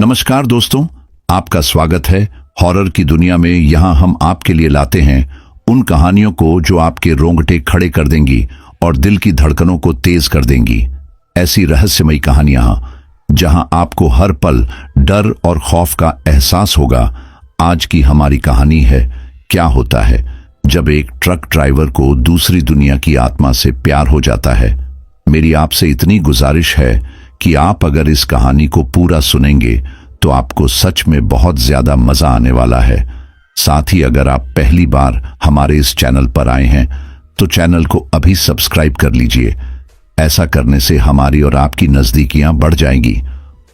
नमस्कार दोस्तों, आपका स्वागत है हॉरर की दुनिया में। यहाँ हम आपके लिए लाते हैं उन कहानियों को जो आपके रोंगटे खड़े कर देंगी और दिल की धड़कनों को तेज कर देंगी। ऐसी रहस्यमयी कहानियां जहां आपको हर पल डर और खौफ का एहसास होगा। आज की हमारी कहानी है, क्या होता है जब एक ट्रक ड्राइवर को दूसरी दुनिया की आत्मा से प्यार हो जाता है। मेरी आपसे इतनी गुजारिश है कि आप अगर इस कहानी को पूरा सुनेंगे तो आपको सच में बहुत ज्यादा मजा आने वाला है। साथ ही अगर आप पहली बार हमारे इस चैनल पर आए हैं तो चैनल को अभी सब्सक्राइब कर लीजिए। ऐसा करने से हमारी और आपकी नजदीकियां बढ़ जाएंगी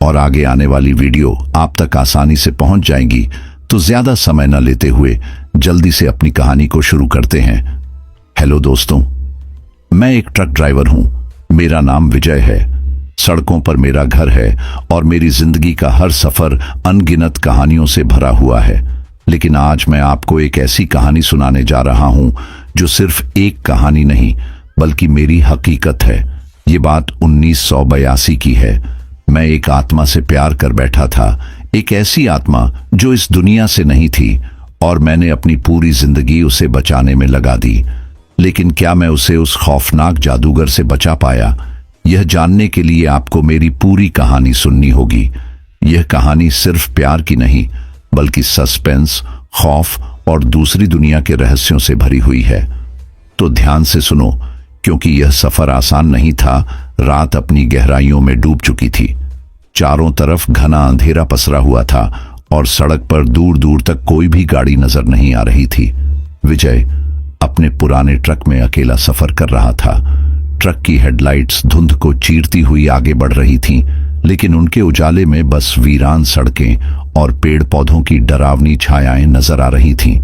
और आगे आने वाली वीडियो आप तक आसानी से पहुंच जाएंगी। तो ज्यादा समय न लेते हुए जल्दी से अपनी कहानी को शुरू करते हैं। हेलो दोस्तों, मैं एक ट्रक ड्राइवर हूं। मेरा नाम विजय है। सड़कों पर मेरा घर है और मेरी जिंदगी का हर सफर अनगिनत कहानियों से भरा हुआ है। लेकिन आज मैं आपको एक ऐसी कहानी सुनाने जा रहा हूं जो सिर्फ एक कहानी नहीं बल्कि मेरी हकीकत है। ये बात 1982 की है। मैं एक आत्मा से प्यार कर बैठा था, एक ऐसी आत्मा जो इस दुनिया से नहीं थी, और मैंने अपनी पूरी जिंदगी उसे बचाने में लगा दी। लेकिन क्या मैं उसे उस खौफनाक जादूगर से बचा पाया? यह जानने के लिए आपको मेरी पूरी कहानी सुननी होगी। यह कहानी सिर्फ प्यार की नहीं बल्कि सस्पेंस, खौफ और दूसरी दुनिया के रहस्यों से भरी हुई है। तो ध्यान से सुनो, क्योंकि यह सफर आसान नहीं था। रात अपनी गहराइयों में डूब चुकी थी। चारों तरफ घना अंधेरा पसरा हुआ था और सड़क पर दूर दूर तक कोई भी गाड़ी नजर नहीं आ रही थी। विजय अपने पुराने ट्रक में अकेला सफर कर रहा था। ट्रक की हेडलाइट्स धुंध को चीरती हुई आगे बढ़ रही थीं, लेकिन उनके उजाले में बस वीरान सड़कें और पेड़ पौधों की डरावनी छायाएं नजर आ रही थीं।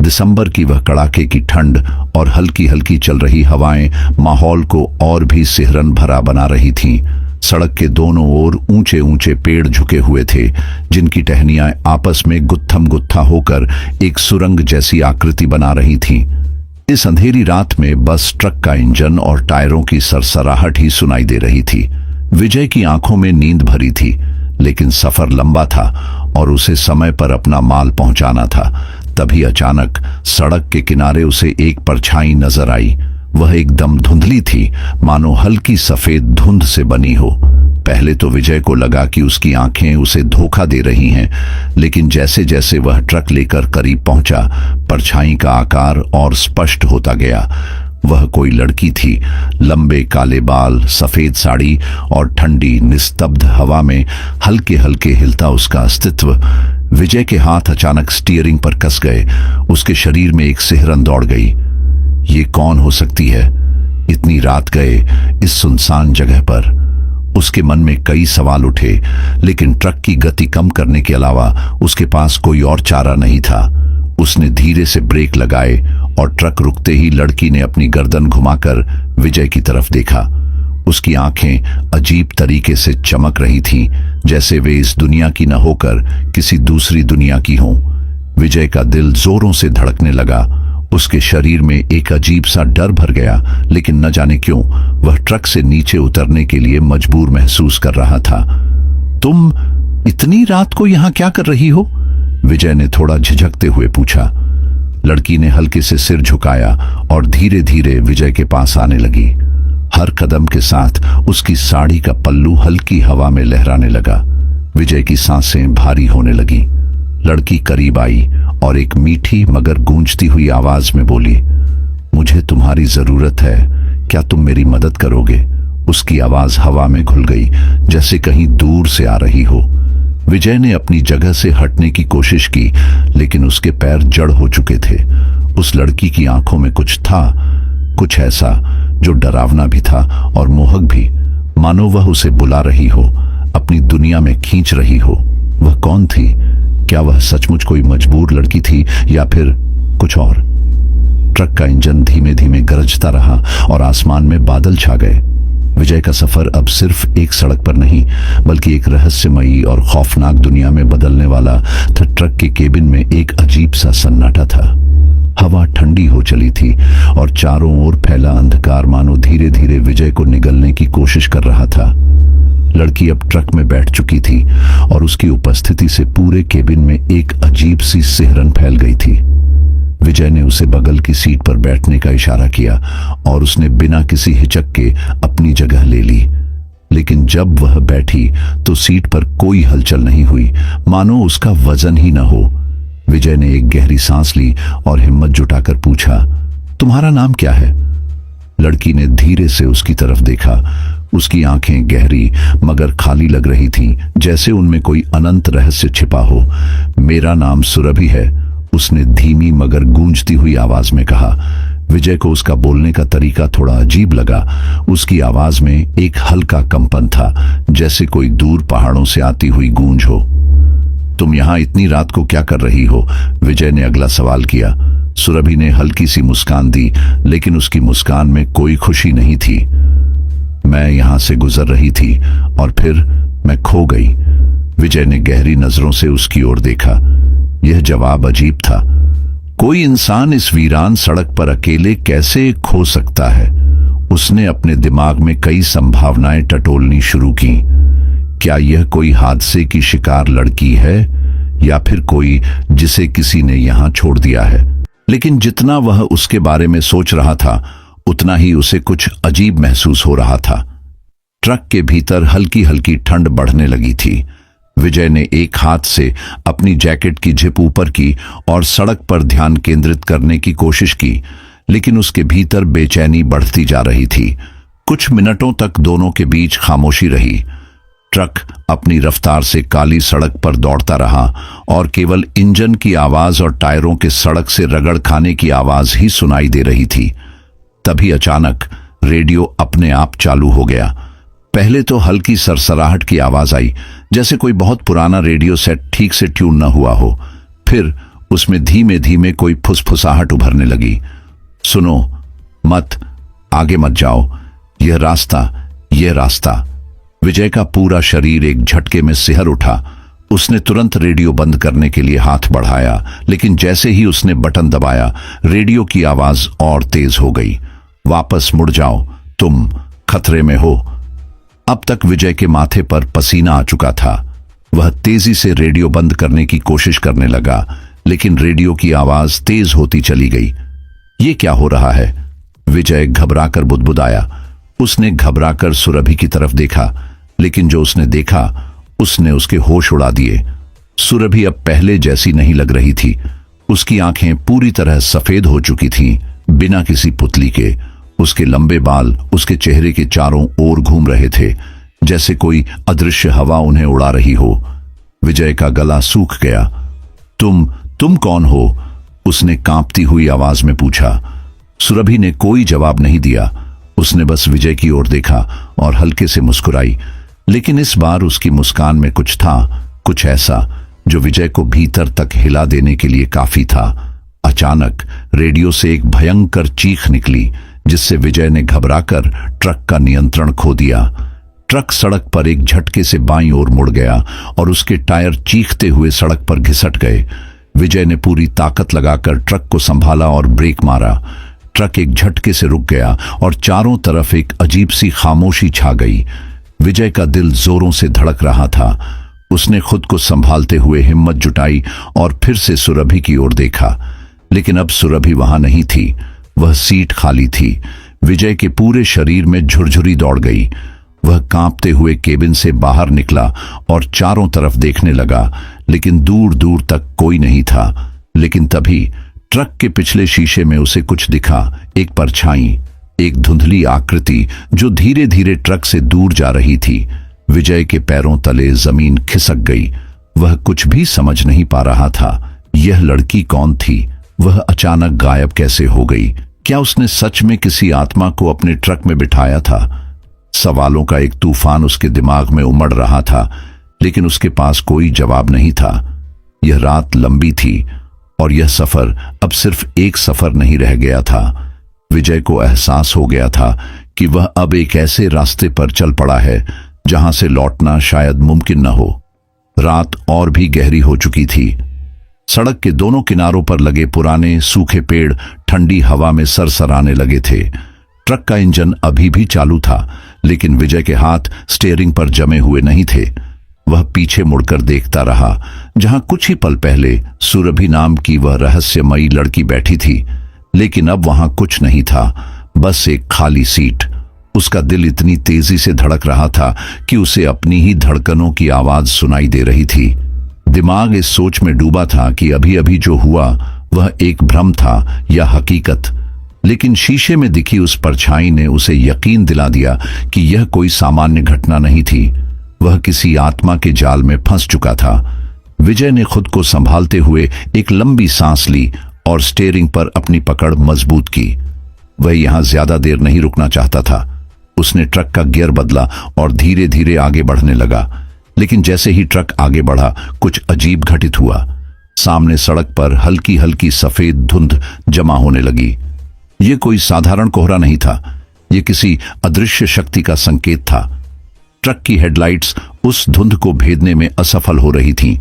दिसंबर की वह कड़ाके की ठंड और हल्की हल्की चल रही हवाएं माहौल को और भी सिहरन भरा बना रही थीं। सड़क के दोनों ओर ऊंचे ऊंचे पेड़ झुके हुए थे, जिनकी टहनियां आपस में गुत्थम गुत्था होकर एक सुरंग जैसी आकृति बना रही थीं। इस अंधेरी रात में बस ट्रक का इंजन और टायरों की सरसराहट ही सुनाई दे रही थी। विजय की आंखों में नींद भरी थी, लेकिन सफर लंबा था और उसे समय पर अपना माल पहुंचाना था। तभी अचानक सड़क के किनारे उसे एक परछाई नजर आई। वह एकदम धुंधली थी, मानो हल्की सफेद धुंध से बनी हो। पहले तो विजय को लगा कि उसकी आंखें उसे धोखा दे रही हैं, लेकिन जैसे जैसे वह ट्रक लेकर करीब पहुंचा, परछाई का आकार और स्पष्ट होता गया। वह कोई लड़की थी। लंबे काले बाल, सफेद साड़ी और ठंडी निस्तब्ध हवा में हल्के हल्के हिलता उसका अस्तित्व। विजय के हाथ अचानक स्टीयरिंग पर कस गए। उसके शरीर में एक सिहरन दौड़ गई। ये कौन हो सकती है इतनी रात गए इस सुनसान जगह पर? उसके मन में कई सवाल उठे, लेकिन ट्रक की गति कम करने के अलावा उसके पास कोई और चारा नहीं था। उसने धीरे से ब्रेक लगाए और ट्रक रुकते ही लड़की ने अपनी गर्दन घुमाकर विजय की तरफ देखा। उसकी आंखें अजीब तरीके से चमक रही थीं, जैसे वे इस दुनिया की न होकर किसी दूसरी दुनिया की हों। विजय का दिल जोरों से धड़कने लगा। उसके शरीर में एक अजीब सा डर भर गया, लेकिन न जाने क्यों वह ट्रक से नीचे उतरने के लिए मजबूर महसूस कर रहा था। तुम इतनी रात को यहां क्या कर रही हो? विजय ने थोड़ा झिझकते हुए पूछा। लड़की ने हल्के से सिर झुकाया और धीरे धीरे विजय के पास आने लगी। हर कदम के साथ उसकी साड़ी का पल्लू हल्की हवा में लहराने लगा। विजय की सांसें भारी होने लगी। लड़की करीब आई और एक मीठी मगर गूंजती हुई आवाज में बोली, मुझे तुम्हारी जरूरत है, क्या तुम मेरी मदद करोगे? उसकी आवाज हवा में घुल गई, जैसे कहीं दूर से आ रही हो। विजय ने अपनी जगह से हटने की कोशिश की, लेकिन उसके पैर जड़ हो चुके थे। उस लड़की की आंखों में कुछ था, कुछ ऐसा जो डरावना भी था और मोहक भी, मानो वह उसे बुला रही हो, अपनी दुनिया में खींच रही हो। वह कौन थी? क्या वह सचमुच कोई मजबूर लड़की थी या फिर कुछ और? ट्रक का इंजन धीमे धीमे गरजता रहा और आसमान में बादल छा गए। विजय का सफर अब सिर्फ एक सड़क पर नहीं बल्कि एक रहस्यमयी और खौफनाक दुनिया में बदलने वाला था। ट्रक के केबिन में एक अजीब सा सन्नाटा था। हवा ठंडी हो चली थी और चारों ओर फैला अंधकार मानो धीरे धीरे विजय को निगलने की कोशिश कर रहा था। लड़की अब ट्रक में बैठ चुकी थी और उसकी उपस्थिति से पूरे केबिन में एक अजीब सी सिहरन फैल गई थी। विजय ने उसे बगल की सीट पर बैठने का इशारा किया और उसने बिना किसी हिचक के अपनी जगह ले ली। लेकिन जब वह बैठी तो सीट पर कोई हलचल नहीं हुई, मानो उसका वजन ही न हो। विजय ने एक गहरी सांस ली और हिम्मत जुटाकर पूछा, तुम्हारा नाम क्या है? लड़की ने धीरे से उसकी तरफ देखा। उसकी आंखें गहरी मगर खाली लग रही थीं, जैसे उनमें कोई अनंत रहस्य छिपा हो। मेरा नाम सुरभि है, उसने धीमी मगर गूंजती हुई आवाज में कहा। विजय को उसका बोलने का तरीका थोड़ा अजीब लगा। उसकी आवाज में एक हल्का कंपन था, जैसे कोई दूर पहाड़ों से आती हुई गूंज हो। तुम यहां इतनी रात को क्या कर रही हो? विजय ने अगला सवाल किया। सुरभि ने हल्की सी मुस्कान दी, लेकिन उसकी मुस्कान में कोई खुशी नहीं थी। मैं यहां से गुजर रही थी और फिर मैं खो गई। विजय ने गहरी नजरों से उसकी ओर देखा। यह जवाब अजीब था। कोई इंसान इस वीरान सड़क पर अकेले कैसे खो सकता है? उसने अपने दिमाग में कई संभावनाएं टटोलनी शुरू की। क्या यह कोई हादसे की शिकार लड़की है या फिर कोई जिसे किसी ने यहां छोड़ दिया है? लेकिन जितना वह उसके बारे में सोच रहा था, उतना ही उसे कुछ अजीब महसूस हो रहा था। ट्रक के भीतर हल्की हल्की ठंड बढ़ने लगी थी। विजय ने एक हाथ से अपनी जैकेट की जिप ऊपर की और सड़क पर ध्यान केंद्रित करने की कोशिश की, लेकिन उसके भीतर बेचैनी बढ़ती जा रही थी। कुछ मिनटों तक दोनों के बीच खामोशी रही। ट्रक अपनी रफ्तार से काली सड़क पर दौड़ता रहा और केवल इंजन की आवाज और टायरों के सड़क से रगड़ खाने की आवाज ही सुनाई दे रही थी। तभी अचानक रेडियो अपने आप चालू हो गया। पहले तो हल्की सरसराहट की आवाज आई, जैसे कोई बहुत पुराना रेडियो सेट ठीक से ट्यून न हुआ हो। फिर उसमें धीमे धीमे कोई फुसफुसाहट उभरने लगी। सुनो, मत, आगे मत जाओ, यह रास्ता। विजय का पूरा शरीर एक झटके में सिहर उठा। उसने तुरंत रेडियो बंद करने के लिए हाथ बढ़ाया, लेकिन जैसे ही उसने बटन दबाया, रेडियो की आवाज और तेज हो गई। वापस मुड़ जाओ, तुम खतरे में हो। अब तक विजय के माथे पर पसीना आ चुका था। वह तेजी से रेडियो बंद करने की कोशिश करने लगा, लेकिन रेडियो की आवाज तेज होती चली गई। ये क्या हो रहा है? विजय घबराकर बुदबुदाया। उसने घबराकर सुरभि की तरफ देखा, लेकिन जो उसने देखा उसने उसके होश उड़ा दिए। सुरभि अब पहले जैसी नहीं लग रही थी। उसकी आंखें पूरी तरह सफेद हो चुकी थीं, बिना किसी पुतली के। उसके लंबे बाल उसके चेहरे के चारों ओर घूम रहे थे, जैसे कोई अदृश्य हवा उन्हें उड़ा रही हो। विजय का गला सूख गया। तुम कौन हो? उसने कांपती हुई आवाज में पूछा। सुरभि ने कोई जवाब नहीं दिया। उसने बस विजय की ओर देखा और हल्के से मुस्कुराई, लेकिन इस बार उसकी मुस्कान में कुछ था, कुछ ऐसा जो विजय को भीतर तक हिला देने के लिए काफी था। अचानक रेडियो से एक भयंकर चीख निकली, जिससे विजय ने घबराकर ट्रक का नियंत्रण खो दिया। ट्रक सड़क पर एक झटके से बाईं ओर मुड़ गया और उसके टायर चीखते हुए सड़क पर घिसट गए। विजय ने पूरी ताकत लगाकर ट्रक को संभाला और ब्रेक मारा। ट्रक एक झटके से रुक गया और चारों तरफ एक अजीब सी खामोशी छा गई। विजय का दिल जोरों से धड़क रहा था। उसने खुद को संभालते हुए हिम्मत जुटाई और फिर से सुरभि की ओर देखा, लेकिन अब सुरभि वहां नहीं थी। वह सीट खाली थी। विजय के पूरे शरीर में झुरझुरी दौड़ गई। वह कांपते हुए केबिन से बाहर निकला और चारों तरफ देखने लगा, लेकिन दूर दूर तक कोई नहीं था। लेकिन तभी ट्रक के पिछले शीशे में उसे कुछ दिखा, एक परछाई, एक धुंधली आकृति जो धीरे धीरे ट्रक से दूर जा रही थी। विजय के पैरों तले जमीन खिसक गई। वह कुछ भी समझ नहीं पा रहा था। यह लड़की कौन थी? वह अचानक गायब कैसे हो गई? क्या उसने सच में किसी आत्मा को अपने ट्रक में बिठाया था? सवालों का एक तूफान उसके दिमाग में उमड़ रहा था, लेकिन उसके पास कोई जवाब नहीं था। यह रात लंबी थी और यह सफर अब सिर्फ एक सफर नहीं रह गया था। विजय को एहसास हो गया था कि वह अब एक ऐसे रास्ते पर चल पड़ा है जहां से लौटना शायद मुमकिन न हो। रात और भी गहरी हो चुकी थी। सड़क के दोनों किनारों पर लगे पुराने सूखे पेड़ ठंडी हवा में सरसराने लगे थे। ट्रक का इंजन अभी भी चालू था, लेकिन विजय के हाथ स्टीयरिंग पर जमे हुए नहीं थे। वह पीछे मुड़कर देखता रहा, जहां कुछ ही पल पहले सुरभि नाम की वह रहस्यमयी लड़की बैठी थी, लेकिन अब वहां कुछ नहीं था, बस एक खाली सीट। उसका दिल इतनी तेजी से धड़क रहा था कि उसे अपनी ही धड़कनों की आवाज सुनाई दे रही थी। दिमाग इस सोच में डूबा था कि अभी अभी जो हुआ वह एक भ्रम था या हकीकत, लेकिन शीशे में दिखी उस परछाई ने उसे यकीन दिला दिया कि यह कोई सामान्य घटना नहीं थी। वह किसी आत्मा के जाल में फंस चुका था। विजय ने खुद को संभालते हुए एक लंबी सांस ली और स्टीयरिंग पर अपनी पकड़ मजबूत की। वह यहां ज्यादा देर नहीं रुकना चाहता था। उसने ट्रक का गियर बदला और धीरे धीरे आगे बढ़ने लगा, लेकिन जैसे ही ट्रक आगे बढ़ा कुछ अजीब घटित हुआ। सामने सड़क पर हल्की हल्की सफेद धुंध जमा होने लगी। यह कोई साधारण कोहरा नहीं था, यह किसी अदृश्य शक्ति का संकेत था। ट्रक की हेडलाइट्स उस धुंध को भेदने में असफल हो रही थीं।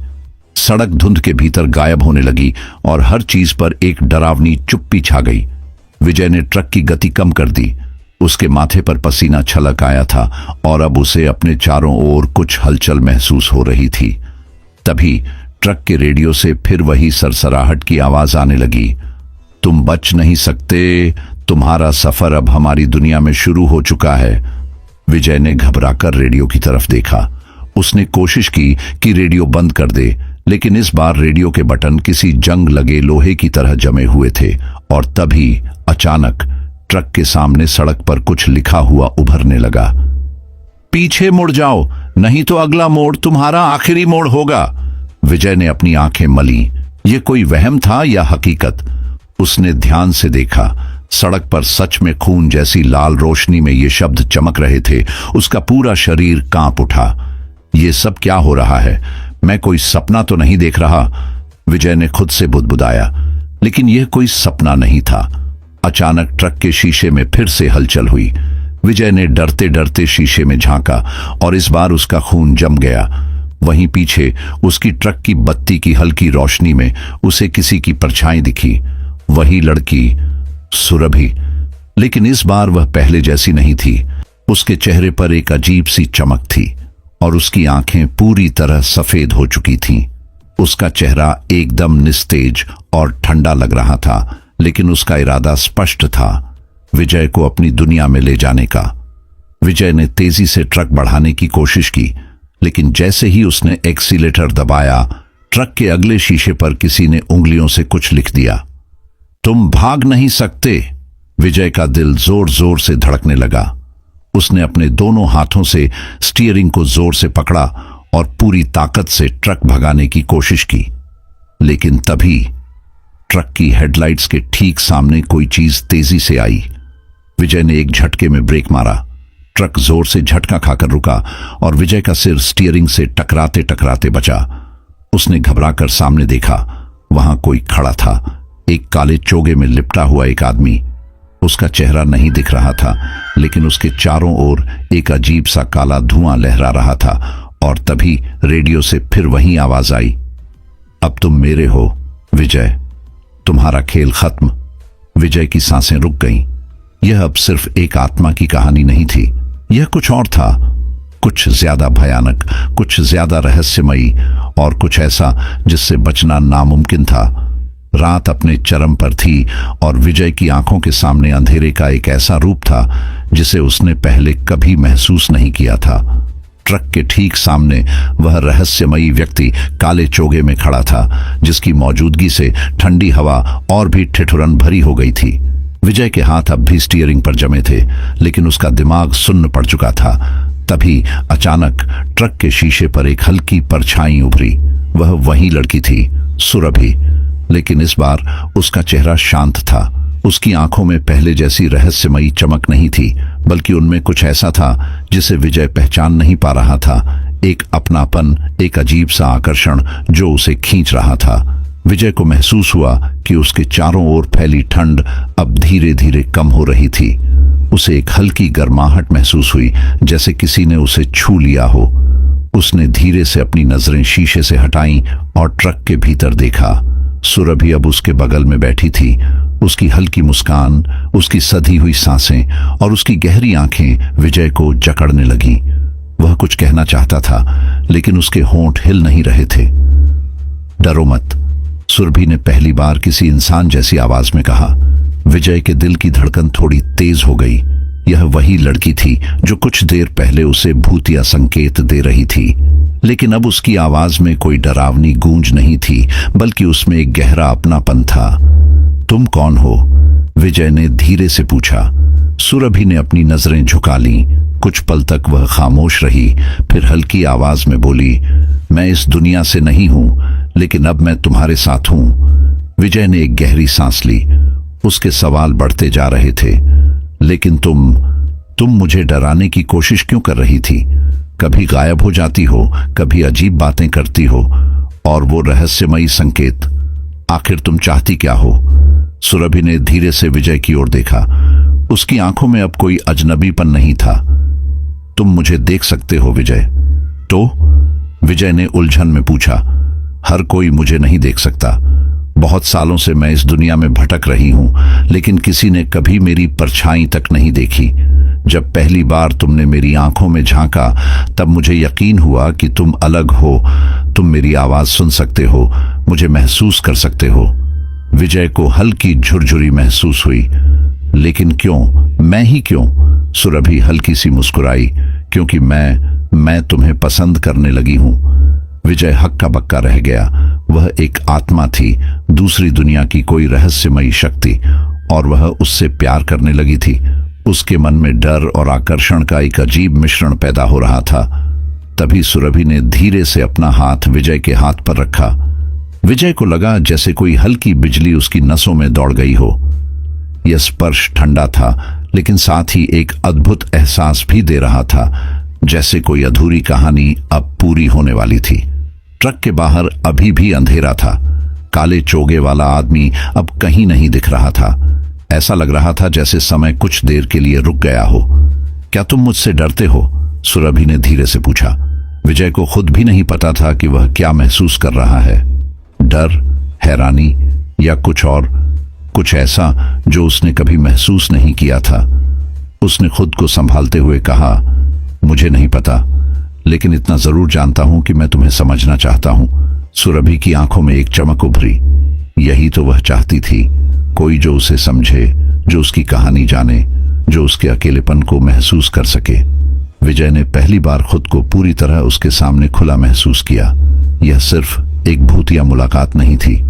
सड़क धुंध के भीतर गायब होने लगी और हर चीज पर एक डरावनी चुप्पी छा गई। विजय ने ट्रक की गति कम कर दी। उसके माथे पर पसीना छलक आया था और अब उसे अपने चारों ओर कुछ हलचल महसूस हो रही थी। तभी ट्रक के रेडियो से फिर वही सरसराहट की आवाज आने लगी। तुम बच नहीं सकते, तुम्हारा सफर अब हमारी दुनिया में शुरू हो चुका है। विजय ने घबराकर रेडियो की तरफ देखा। उसने कोशिश की कि रेडियो बंद कर दे, लेकिन इस बार रेडियो के बटन किसी जंग लगे लोहे की तरह जमे हुए थे। और तभी अचानक ट्रक के सामने सड़क पर कुछ लिखा हुआ उभरने लगा। पीछे मुड़ जाओ, नहीं तो अगला मोड़ तुम्हारा आखिरी मोड़ होगा। विजय ने अपनी आंखें मली। यह कोई वहम था या हकीकत? उसने ध्यान से देखा। सड़क पर सच में खून जैसी लाल रोशनी में ये शब्द चमक रहे थे। उसका पूरा शरीर कांप उठा। ये सब क्या हो रहा है? मैं कोई सपना तो नहीं देख रहा? विजय ने खुद से बुदबुदाया। लेकिन यह कोई सपना नहीं था। अचानक ट्रक के शीशे में फिर से हलचल हुई। विजय ने डरते डरते शीशे में झांका और इस बार उसका खून जम गया। वहीं पीछे उसकी ट्रक की बत्ती की हल्की रोशनी में उसे किसी की परछाई दिखी। वही लड़की सुरभि, लेकिन इस बार वह पहले जैसी नहीं थी। उसके चेहरे पर एक अजीब सी चमक थी और उसकी आंखें पूरी तरह सफेद हो चुकी थीं। उसका चेहरा एकदम निस्तेज और ठंडा लग रहा था, लेकिन उसका इरादा स्पष्ट था, विजय को अपनी दुनिया में ले जाने का। विजय ने तेजी से ट्रक बढ़ाने की कोशिश की, लेकिन जैसे ही उसने एक्सीलेटर दबाया, ट्रक के अगले शीशे पर किसी ने उंगलियों से कुछ लिख दिया। तुम भाग नहीं सकते। विजय का दिल जोर जोर से धड़कने लगा। उसने अपने दोनों हाथों से स्टीयरिंग को जोर से पकड़ा और पूरी ताकत से ट्रक भगाने की कोशिश की, लेकिन तभी ट्रक की हेडलाइट्स के ठीक सामने कोई चीज तेजी से आई। विजय ने एक झटके में ब्रेक मारा। ट्रक जोर से झटका खाकर रुका और विजय का सिर स्टीयरिंग से टकराते टकराते बचा। उसने घबराकर सामने देखा। वहां कोई खड़ा था, एक काले चोगे में लिपटा हुआ एक आदमी। उसका चेहरा नहीं दिख रहा था, लेकिन उसके चारों ओर एक अजीब सा काला धुआं लहरा रहा था। और तभी रेडियो से फिर वही आवाज आई। अब तुम मेरे हो विजय, तुम्हारा खेल खत्म। विजय की सांसें रुक गईं। यह अब सिर्फ एक आत्मा की कहानी नहीं थी, यह कुछ और था, कुछ ज्यादा भयानक, कुछ ज्यादा रहस्यमयी और कुछ ऐसा जिससे बचना नामुमकिन था। रात अपने चरम पर थी और विजय की आंखों के सामने अंधेरे का एक ऐसा रूप था जिसे उसने पहले कभी महसूस नहीं किया था। ट्रक के ठीक सामने वह रहस्यमयी व्यक्ति काले चोगे में खड़ा था, जिसकी मौजूदगी से ठंडी हवा और भी ठिठुरन भरी हो गई थी। विजय के हाथ अब भी स्टीयरिंग पर जमे थे, लेकिन उसका दिमाग सुन्न पड़ चुका था। तभी अचानक ट्रक के शीशे पर एक हल्की परछाई उभरी। वह वही लड़की थी, सुरभि, लेकिन इस बार उसका चेहरा शांत था। उसकी आंखों में पहले जैसी रहस्यमयी चमक नहीं थी, बल्कि उनमें कुछ ऐसा था जिसे विजय पहचान नहीं पा रहा था। एक अपनापन, एक अजीब सा आकर्षण जो उसे खींच रहा था। विजय को महसूस हुआ कि उसके चारों ओर फैली ठंड अब धीरे धीरे कम हो रही थी। उसे एक हल्की गर्माहट महसूस हुई, जैसे किसी ने उसे छू लिया हो। उसने धीरे से अपनी नजरें शीशे से हटाईं और ट्रक के भीतर देखा। सुरभि अब उसके बगल में बैठी थी। उसकी हल्की मुस्कान, उसकी सधी हुई सांसें और उसकी गहरी आंखें विजय को जकड़ने लगीं। वह कुछ कहना चाहता था, लेकिन उसके होंठ हिल नहीं रहे थे। डरो मत, सुरभि ने पहली बार किसी इंसान जैसी आवाज में कहा। विजय के दिल की धड़कन थोड़ी तेज हो गई। यह वही लड़की थी जो कुछ देर पहले उसे भूतिया संकेत दे रही थी, लेकिन अब उसकी आवाज में कोई डरावनी गूंज नहीं थी, बल्कि उसमें एक गहरा अपनापन था। तुम कौन हो? विजय ने धीरे से पूछा। सुरभि ने अपनी नजरें झुका लीं। कुछ पल तक वह खामोश रही, फिर हल्की आवाज में बोली, मैं इस दुनिया से नहीं हूं, लेकिन अब मैं तुम्हारे साथ हूं। विजय ने एक गहरी सांस ली। उसके सवाल बढ़ते जा रहे थे। लेकिन तुम मुझे डराने की कोशिश क्यों कर रही थी? कभी गायब हो जाती हो, कभी अजीब बातें करती हो, और वो रहस्यमयी संकेत, आखिर तुम चाहती क्या हो? सुरभि ने धीरे से विजय की ओर देखा। उसकी आंखों में अब कोई अजनबीपन नहीं था। तुम मुझे देख सकते हो विजय? तो विजय ने उलझन में पूछा। हर कोई मुझे नहीं देख सकता। बहुत सालों से मैं इस दुनिया में भटक रही हूं, लेकिन किसी ने कभी मेरी परछाई तक नहीं देखी। जब पहली बार तुमने मेरी आंखों में झांका, तब मुझे यकीन हुआ कि तुम अलग हो। तुम मेरी आवाज सुन सकते हो, मुझे महसूस कर सकते हो। विजय को हल्की झुरझुरी महसूस हुई। लेकिन क्यों? मैं ही क्यों? सुरभि हल्की सी मुस्कुराई। क्योंकि मैं तुम्हें पसंद करने लगी हूं। विजय हक्का बक्का रह गया। वह एक आत्मा थी, दूसरी दुनिया की कोई रहस्यमयी शक्ति, और वह उससे प्यार करने लगी थी। उसके मन में डर और आकर्षण का एक अजीब मिश्रण पैदा हो रहा था। तभी सुरभि ने धीरे से अपना हाथ विजय के हाथ पर रखा। विजय को लगा जैसे कोई हल्की बिजली उसकी नसों में दौड़ गई हो। यह स्पर्श ठंडा था, लेकिन साथ ही एक अद्भुत एहसास भी दे रहा था, जैसे कोई अधूरी कहानी अब पूरी होने वाली थी। ट्रक के बाहर अभी भी अंधेरा था। काले चोगे वाला आदमी अब कहीं नहीं दिख रहा था। ऐसा लग रहा था जैसे समय कुछ देर के लिए रुक गया हो। क्या तुम मुझसे डरते हो? सुरभि ने धीरे से पूछा। विजय को खुद भी नहीं पता था कि वह क्या महसूस कर रहा है। डर, हैरानी या कुछ और, कुछ ऐसा जो उसने कभी महसूस नहीं किया था। उसने खुद को संभालते हुए कहा, मुझे नहीं पता, लेकिन इतना जरूर जानता हूं कि मैं तुम्हें समझना चाहता हूं। सुरभि की आंखों में एक चमक उभरी। यही तो वह चाहती थी, कोई जो उसे समझे, जो उसकी कहानी जाने, जो उसके अकेलेपन को महसूस कर सके। विजय ने पहली बार खुद को पूरी तरह उसके सामने खुला महसूस किया। यह सिर्फ एक भूतिया मुलाकात नहीं थी,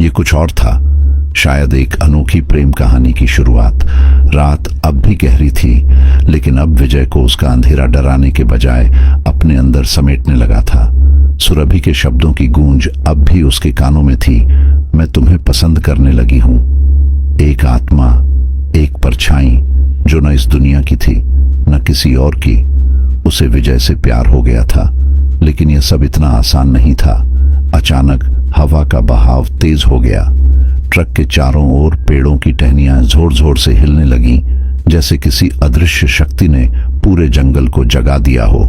ये कुछ और था। शायद एक अनोखी प्रेम कहानी की शुरुआत। रात अब भी गहरी थी, लेकिन अब विजय को उसका अंधेरा डराने के बजाय अपने अंदर समेटने लगा था। सुरभि के शब्दों की गूंज अब भी उसके कानों में थी। मैं तुम्हें पसंद करने लगी हूं। एक आत्मा, एक परछाई जो न इस दुनिया की थी न किसी और की। उसे विजय से प्यार हो गया था, लेकिन यह सब इतना आसान नहीं था। अचानक हवा का बहाव तेज हो गया। ट्रक के चारों ओर पेड़ों की टहनियां जोर जोर से हिलने लगीं, जैसे किसी अदृश्य शक्ति ने पूरे जंगल को जगा दिया हो।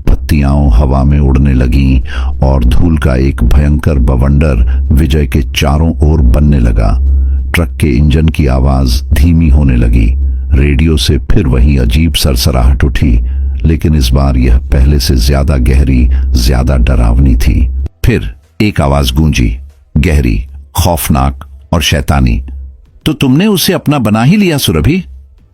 पत्तियां हवा में उड़ने लगीं और धूल का एक भयंकर बवंडर विजय के चारों ओर बनने लगा। ट्रक के इंजन की आवाज धीमी होने लगी। रेडियो से फिर वही अजीब सरसराहट उठी, लेकिन इस बार यह पहले से ज्यादा गहरी, ज्यादा डरावनी थी। फिर एक आवाज गूंजी, गहरी, खौफनाक और शैतानी। तो तुमने उसे अपना बना ही लिया सुरभि?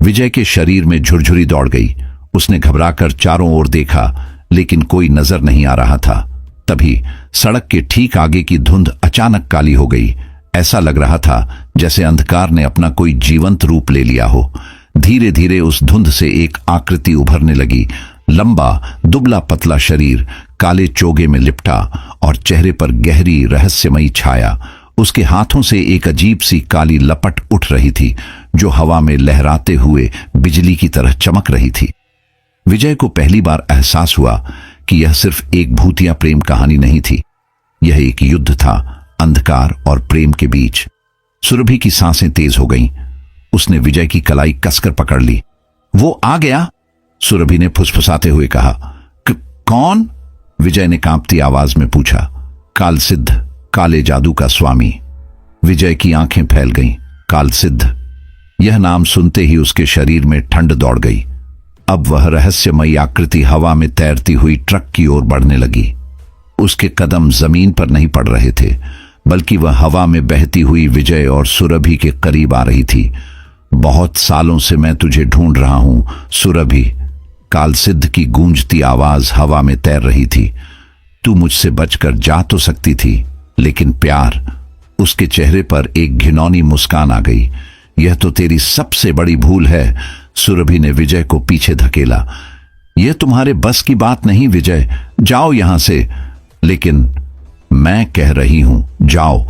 विजय के शरीर में झुरझुरी दौड़ गई। उसने घबराकर चारों ओर देखा, लेकिन कोई नजर नहीं आ रहा था। तभी सड़क के ठीक आगे की धुंध अचानक काली हो गई। ऐसा लग रहा था जैसे अंधकार ने अपना कोई जीवंत रूप ले लिया हो। धीरे धीरे उस धुंध से एक आकृति उभरने लगी। लंबा, दुबला पतला शरीर, काले चोगे में लिपटा और चेहरे पर गहरी रहस्यमयी छाया। उसके हाथों से एक अजीब सी काली लपट उठ रही थी, जो हवा में लहराते हुए बिजली की तरह चमक रही थी। विजय को पहली बार एहसास हुआ कि यह सिर्फ एक भूतिया प्रेम कहानी नहीं थी। यह एक युद्ध था, अंधकार और प्रेम के बीच। सुरभि की सांसें तेज हो गईं। उसने विजय की कलाई कसकर पकड़ ली। वो आ गया, सुरभि ने फुसफुसाते हुए कहा। कौन? विजय ने कांपती आवाज में पूछा। काल सिद्ध, काले जादू का स्वामी। विजय की आंखें फैल गईं। कालसिद्ध। यह नाम सुनते ही उसके शरीर में ठंड दौड़ गई। अब वह रहस्यमयी आकृति हवा में तैरती हुई ट्रक की ओर बढ़ने लगी। उसके कदम जमीन पर नहीं पड़ रहे थे, बल्कि वह हवा में बहती हुई विजय और सुरभि के करीब आ रही थी। बहुत सालों से मैं तुझे ढूंढ रहा हूं सुरभि, कालसिद्ध की गूंजती आवाज हवा में तैर रही थी। तू मुझसे बचकर जा तो सकती थी, लेकिन प्यार। उसके चेहरे पर एक घिनौनी मुस्कान आ गई। यह तो तेरी सबसे बड़ी भूल है। सुरभि ने विजय को पीछे धकेला। यह तुम्हारे बस की बात नहीं विजय, जाओ यहां से। लेकिन मैं कह रही हूं जाओ।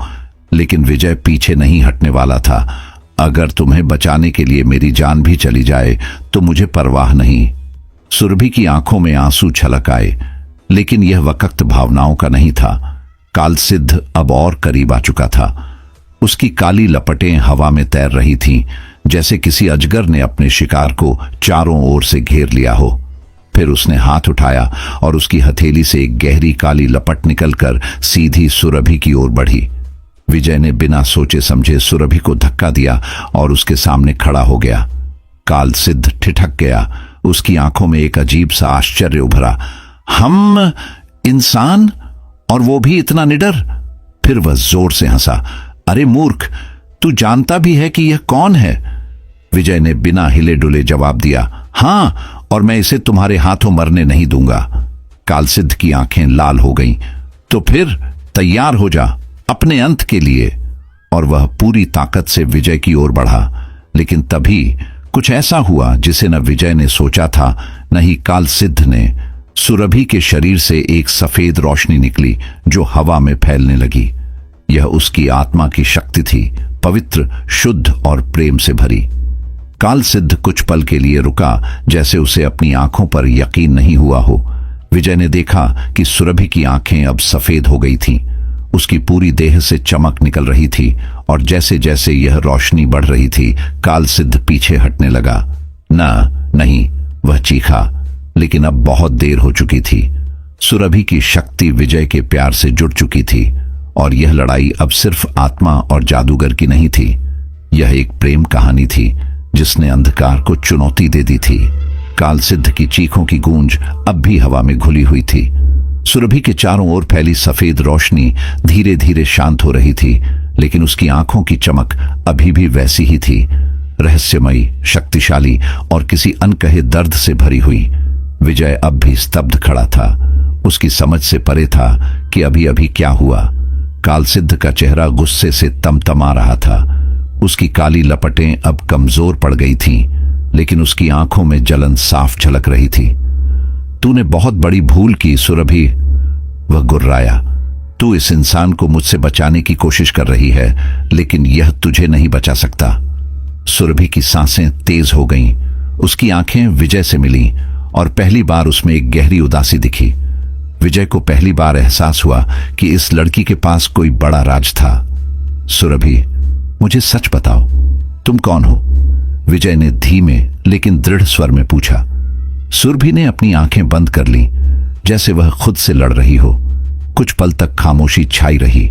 लेकिन विजय पीछे नहीं हटने वाला था। अगर तुम्हें बचाने के लिए मेरी जान भी चली जाए तो मुझे परवाह नहीं। सुरभि की आंखों में आंसू छलक आए, लेकिन यह वक्त भावनाओं का नहीं था। कालसिद्ध अब और करीब आ चुका था। उसकी काली लपटें हवा में तैर रही थीं, जैसे किसी अजगर ने अपने शिकार को चारों ओर से घेर लिया हो। फिर उसने हाथ उठाया और उसकी हथेली से एक गहरी काली लपट निकलकर सीधी सुरभि की ओर बढ़ी। विजय ने बिना सोचे समझे सुरभि को धक्का दिया और उसके सामने खड़ा हो गया। कालसिद्ध ठिठक गया। उसकी आंखों में एक अजीब सा आश्चर्य उभरा। हम इंसान, और वो भी इतना निडर? फिर वह जोर से हंसा। अरे मूर्ख, तू जानता भी है कि यह कौन है? विजय ने बिना हिले डुले जवाब दिया, हां, और मैं इसे तुम्हारे हाथों मरने नहीं दूंगा। कालसिद्ध की आंखें लाल हो गईं। तो फिर तैयार हो जा अपने अंत के लिए। और वह पूरी ताकत से विजय की ओर बढ़ा। लेकिन तभी कुछ ऐसा हुआ जिसे न विजय ने सोचा था, न ही कालसिद्ध ने। सुरभि के शरीर से एक सफेद रोशनी निकली जो हवा में फैलने लगी। यह उसकी आत्मा की शक्ति थी, पवित्र, शुद्ध और प्रेम से भरी। कालसिद्ध कुछ पल के लिए रुका, जैसे उसे अपनी आंखों पर यकीन नहीं हुआ हो। विजय ने देखा कि सुरभि की आंखें अब सफेद हो गई थीं। उसकी पूरी देह से चमक निकल रही थी, और जैसे जैसे यह रोशनी बढ़ रही थी, कालसिद्ध पीछे हटने लगा। नहीं, वह चीखा, लेकिन अब बहुत देर हो चुकी थी। सुरभि की शक्ति विजय के प्यार से जुड़ चुकी थी, और यह लड़ाई अब सिर्फ आत्मा और जादूगर की नहीं थी। यह एक प्रेम कहानी थी जिसने अंधकार को चुनौती दे दी थी। कालसिद्ध की चीखों की गूंज अब भी हवा में घुली हुई थी। सुरभि के चारों ओर फैली सफेद रोशनी धीरे धीरे शांत हो रही थी, लेकिन उसकी आंखों की चमक अभी भी वैसी ही थी, रहस्यमयी, शक्तिशाली और किसी अनकहे दर्द से भरी हुई। विजय अब भी स्तब्ध खड़ा था। उसकी समझ से परे था कि अभी अभी क्या हुआ। कालसिद्ध का चेहरा गुस्से से तमतमा रहा था। उसकी काली लपटें अब कमजोर पड़ गई थीं, लेकिन उसकी आंखों में जलन साफ झलक रही थी। तूने बहुत बड़ी भूल की सुरभि, वह गुर्राया। तू इस इंसान को मुझसे बचाने की कोशिश कर रही है, लेकिन यह तुझे नहीं बचा सकता। सुरभि की सांसें तेज हो गईं। उसकी आंखें विजय से मिलीं, और पहली बार उसमें एक गहरी उदासी दिखी। विजय को पहली बार एहसास हुआ कि इस लड़की के पास कोई बड़ा राज था। सुरभि, मुझे सच बताओ, तुम कौन हो? विजय ने धीमे लेकिन दृढ़ स्वर में पूछा। सुरभि ने अपनी आंखें बंद कर लीं, जैसे वह खुद से लड़ रही हो। कुछ पल तक खामोशी छाई रही।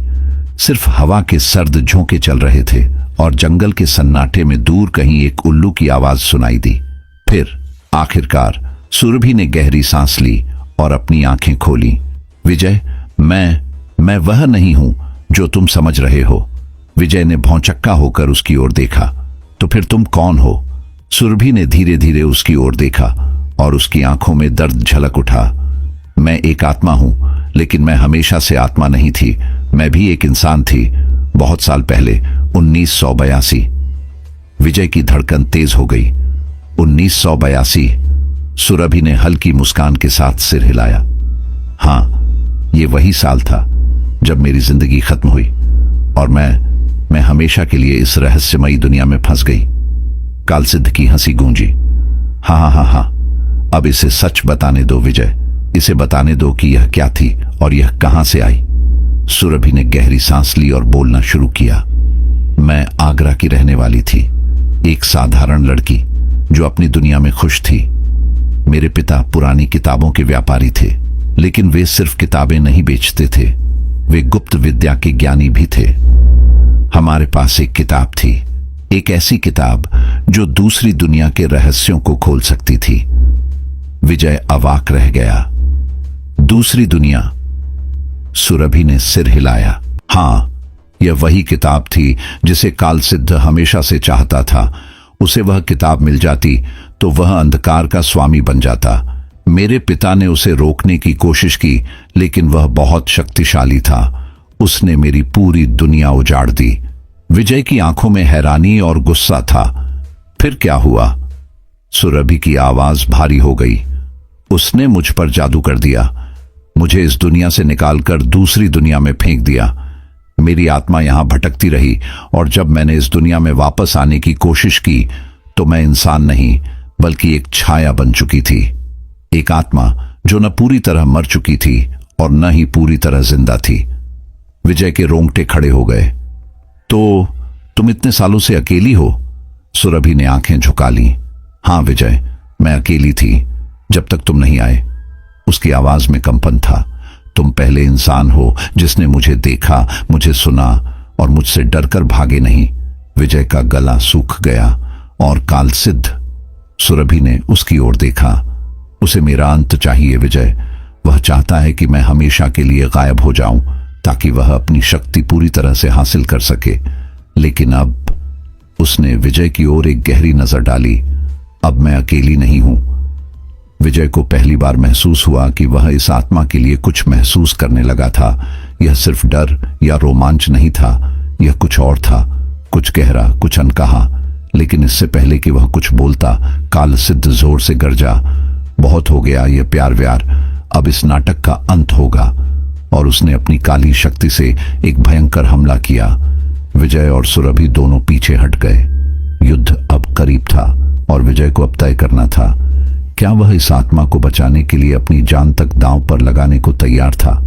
सिर्फ हवा के सर्द झोंके चल रहे थे, और जंगल के सन्नाटे में दूर कहीं एक उल्लू की आवाज सुनाई दी। फिर आखिरकार सुरभि ने गहरी सांस ली और अपनी आंखें खोली। विजय, मैं वह नहीं हूं जो तुम समझ रहे हो। विजय ने भौंचक्का होकर उसकी ओर देखा। तो फिर तुम कौन हो? सुरभि ने धीरे धीरे उसकी ओर देखा, और उसकी आंखों में दर्द झलक उठा। मैं एक आत्मा हूं, लेकिन मैं हमेशा से आत्मा नहीं थी। मैं भी एक इंसान थी, बहुत साल पहले, 1982। विजय की धड़कन तेज हो गई। 1982। सुरभि ने हल्की मुस्कान के साथ सिर हिलाया। हां, ये वही साल था जब मेरी जिंदगी खत्म हुई, और मैं हमेशा के लिए इस रहस्यमयी दुनिया में फंस गई। कालसिद्ध की हंसी गूंजी। हाँ, अब इसे सच बताने दो विजय। इसे बताने दो कि यह क्या थी और यह कहां से आई। सुरभि ने गहरी सांस ली और बोलना शुरू किया। मैं आगरा की रहने वाली थी, एक साधारण लड़की जो अपनी दुनिया में खुश थी। मेरे पिता पुरानी किताबों के व्यापारी थे, लेकिन वे सिर्फ किताबें नहीं बेचते थे, वे गुप्त विद्या के ज्ञानी भी थे। हमारे पास एक किताब थी, एक ऐसी किताब जो दूसरी दुनिया के रहस्यों को खोल सकती थी। विजय अवाक रह गया। दूसरी दुनिया? सुरभि ने सिर हिलाया। हां, यह वही किताब थी जिसे कालसिद्ध हमेशा से चाहता था। उसे वह किताब मिल जाती तो वह अंधकार का स्वामी बन जाता। मेरे पिता ने उसे रोकने की कोशिश की, लेकिन वह बहुत शक्तिशाली था। उसने मेरी पूरी दुनिया उजाड़ दी। विजय की आंखों में हैरानी और गुस्सा था। फिर क्या हुआ? सुरभि की आवाज भारी हो गई। उसने मुझ पर जादू कर दिया। मुझे इस दुनिया से निकालकर दूसरी दुनिया में फेंक दिया। मेरी आत्मा यहां भटकती रही और जब मैंने इस दुनिया में वापस आने की कोशिश की तो मैं इंसान नहीं बल्कि एक छाया बन चुकी थी। एक आत्मा जो न पूरी तरह मर चुकी थी और न ही पूरी तरह जिंदा थी। विजय के रोंगटे खड़े हो गए। तो तुम इतने सालों से अकेली हो? सुरभि ने आंखें झुका ली। हां विजय, मैं अकेली थी जब तक तुम नहीं आए। उसकी आवाज में कंपन था। तुम पहले इंसान हो जिसने मुझे देखा, मुझे सुना और मुझसे डरकर भागे नहीं। विजय का गला सूख गया और कालसिद्ध। सुरभि ने उसकी ओर देखा। उसे मेरा अंत चाहिए विजय। वह चाहता है कि मैं हमेशा के लिए गायब हो जाऊं ताकि वह अपनी शक्ति पूरी तरह से हासिल कर सके। लेकिन अब उसने विजय की ओर एक गहरी नजर डाली। अब मैं अकेली नहीं हूं। विजय को पहली बार महसूस हुआ कि वह इस आत्मा के लिए कुछ महसूस करने लगा था। यह सिर्फ डर या रोमांच नहीं था, यह कुछ और था, कुछ गहरा, कुछ अनकहा। लेकिन इससे पहले कि वह कुछ बोलता, कालसिद्ध जोर से गरजा। बहुत हो गया यह प्यार व्यार, अब इस नाटक का अंत होगा। और उसने अपनी काली शक्ति से एक भयंकर हमला किया। विजय और सुरभि दोनों पीछे हट गए। युद्ध अब करीब था और विजय को अब तय करना था, क्या वह इस आत्मा को बचाने के लिए अपनी जान तक दांव पर लगाने को तैयार था।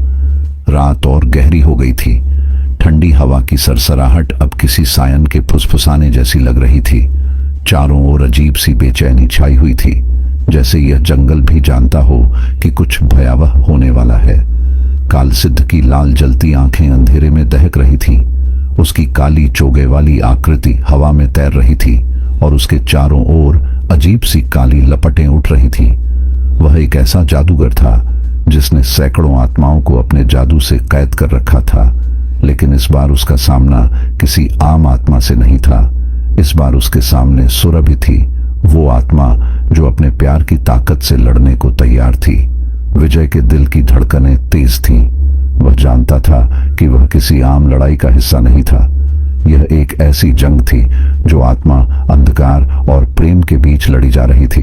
रात और गहरी हो गई थी। ठंडी हवा की सरसराहट अब किसी सायन के फुसफुसाने जैसी लग रही थी। चारों ओर अजीब सी बेचैनी छाई हुई थी, जैसे यह जंगल भी जानता हो कि कुछ भयावह होने वाला है। कालसिद्ध की लाल जलती आंखें अंधेरे में दहक रही थीं। उसकी काली चोगे वाली आकृति हवा में तैर रही थी और उसके चारों ओर अजीब सी काली लपटें उठ रही थीं। वह एक ऐसा जादूगर था जिसने सैकड़ों आत्माओं को अपने जादू से कैद कर रखा था। लेकिन इस बार उसका सामना किसी आम आत्मा से नहीं था। इस बार उसके सामने सुरभि थी, वो आत्मा जो अपने प्यार की ताकत से लड़ने को तैयार थी। विजय के दिल की धड़कनें तेज थीं। वह जानता था कि वह किसी आम लड़ाई का हिस्सा नहीं था। यह एक ऐसी जंग थी जो आत्मा, अंधकार और प्रेम के बीच लड़ी जा रही थी।